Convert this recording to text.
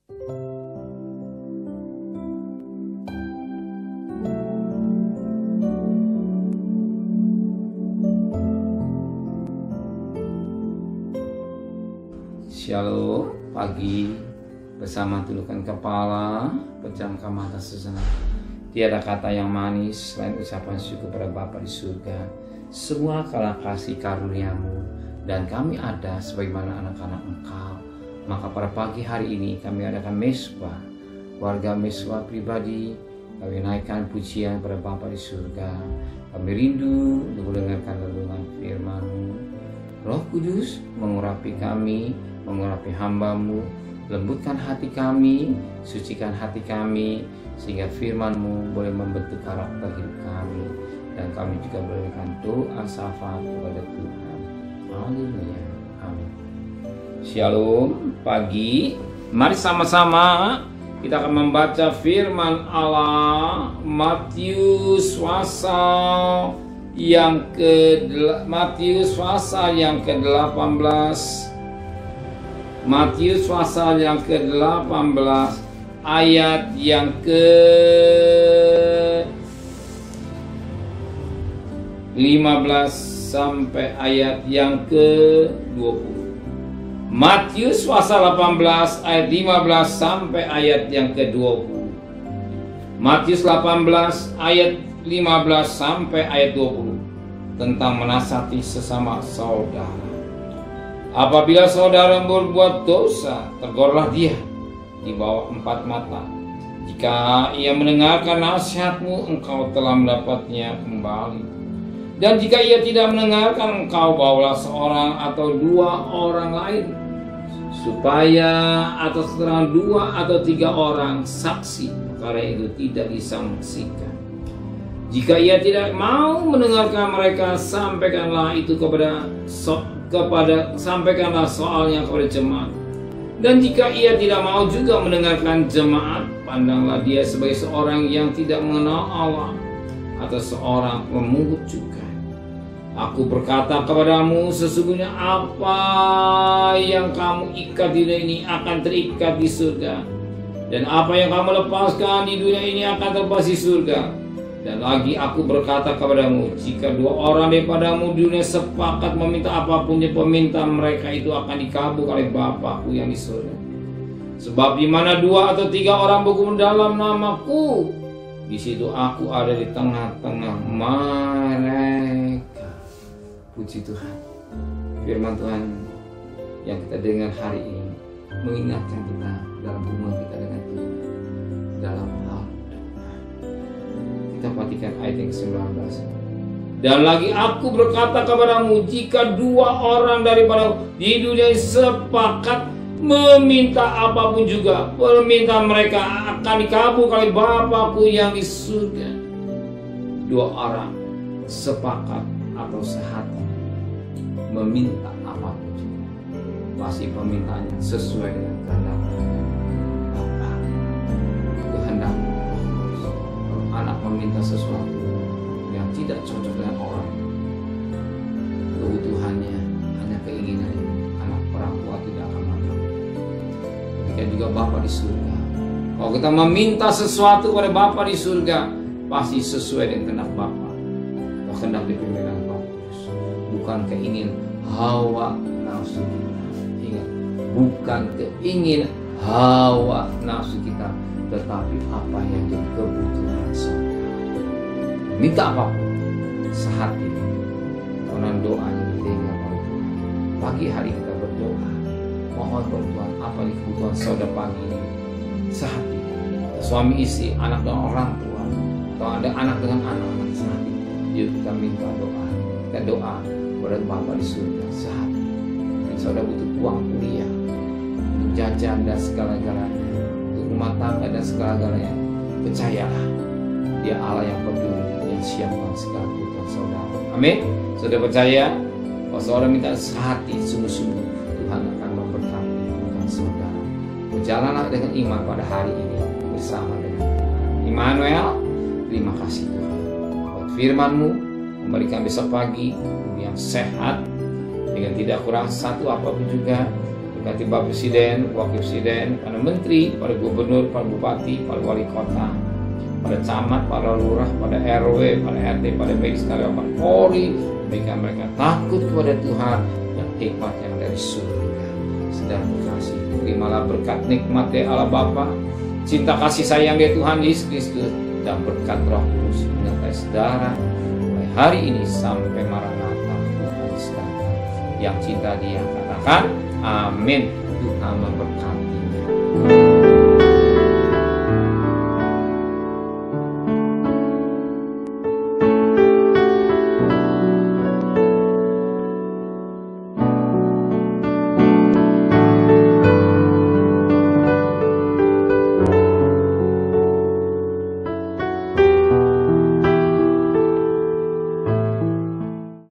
Shalom, pagi bersama tundukkan kepala, pejamkan mata sejenak. Tiada kata yang manis selain ucapan syukur pada Bapa di surga. Semua karena kasih karunia-Mu dan kami ada sebagaimana anak-anak Engkau. Maka pada pagi hari ini kami adakan mesbah, warga mesbah pribadi. Kami naikkan pujian pada Bapa di surga. Kami rindu untuk mendengarkan renungan firman-Mu. Roh Kudus mengurapi kami, mengurapi hamba-Mu, lembutkan hati kami, sucikan hati kami, sehingga firman-Mu boleh membentuk karakter hidup kami, dan kami juga boleh memberikan doa syafaat kepada Tuhan. Haleluya. Amin. Shalom, pagi. Mari sama-sama kita akan membaca firman Allah Matius pasal yang ke-18. Matius pasal yang ke-18 ayat yang ke-15 sampai ayat yang ke-20. Matius pasal 18 ayat 15 sampai ayat yang ke-20. Matius 18 ayat 15 sampai ayat 20 tentang menasihati sesama saudara. Apabila saudara berbuat dosa, tegurlah dia di bawah 4 mata. Jika ia mendengarkan nasihatmu, engkau telah mendapatnya kembali. Dan jika ia tidak mendengarkan, engkau bawalah seorang atau 2 orang lain, supaya atas keterangan 2 atau 3 orang saksi perkara itu tidak disangsikan. Jika ia tidak mau mendengarkan mereka, sampaikanlah itu sampaikanlah soalnya kepada jemaat. Dan jika ia tidak mau juga mendengarkan jemaat, pandanglah dia sebagai seorang yang tidak mengenal Allah atau seorang pemungut cukai. Aku berkata kepadamu, sesungguhnya apa yang kamu ikat di dunia ini akan terikat di surga, dan apa yang kamu lepaskan di dunia ini akan terlepas di surga. Dan lagi aku berkata kepadamu, jika 2 orang daripadamu di dunia sepakat meminta apapun yang permintaan mereka itu akan dikabul oleh Bapa-Ku yang di surga. Sebab di mana 2 atau 3 orang berkumpul dalam namaku, di situ aku ada di tengah-tengah mereka. Puji Tuhan. Firman Tuhan yang kita dengar hari ini mengingatkan kita dalam hubungan kita dengan Tuhan, dalam hal kita perhatikan ayat yang ke-19. Dan lagi aku berkata kepadamu, jika 2 orang daripada di dunia sepakat meminta apapun juga, permintaan mereka akan dikabul oleh Bapa-Ku yang di surga. 2 orang sepakat atau sehati meminta apapun juga, pasti permintaannya sesuai dengan kehendak Bapa, kehendak. Anak meminta sesuatu yang tidak cocok dengan orang, kebutuhannya hanya keinginan, anak orang tua tidak akan mampu. Demikian juga Bapa di surga. Kalau kita meminta sesuatu kepada Bapa di surga, pasti sesuai dengan kehendak Bapa atau kehendak dipimpin oleh Bapa. Bukan keinginan hawa nafsu kita. Ingat, bukan keinginan hawa nafsu kita, tetapi apa yang jadi kebutuhan saudara. Minta apapun sehati, karena doa yang didengar oleh Tuhan. Pagi hari kita berdoa, mohon bantuan apa yang kebutuhan saudara pagi ini sehati. Suami istri, anak dan orang tua, atau ada anak dengan anak sehati. Yuk kita minta doa. Kita doa kepada Bapa di surga sehati. Dan saudara butuh uang kuliah, jajan dan segala-galanya, rumah tangga dan segala-galanya, percayalah Dia Allah yang peduli, yang siapkan segala kebutuhan saudara. Amin. Saudara percaya, kalau saudara minta sehati sungguh-sungguh, Tuhan akan memberkati kebutuhan saudara. Berjalanlah dengan iman pada hari ini bersama dengan Immanuel. Terima kasih Tuhan buat firman-Mu. Memberikan besok pagi yang sehat dengan tidak kurang satu apapun juga. Berkati Bapak Presiden, Wakil Presiden, para Menteri, para Gubernur, para Bupati, para Wali Kota, pada camat, para lurah, pada RW, pada RT, pada medis, karyawan Polri, berikan mereka takut kepada Tuhan dan hikmat yang dari surga. Saudara kasih, terimalah berkat nikmat dari Allah Bapa, cinta kasih sayang dari Tuhan Yesus Kristus, dan berkat Roh Kudus menyertai saudara mulai hari ini sampai Maranatha Tuhan datang. Yang cinta Dia katakan amin. Tuhan memberkati.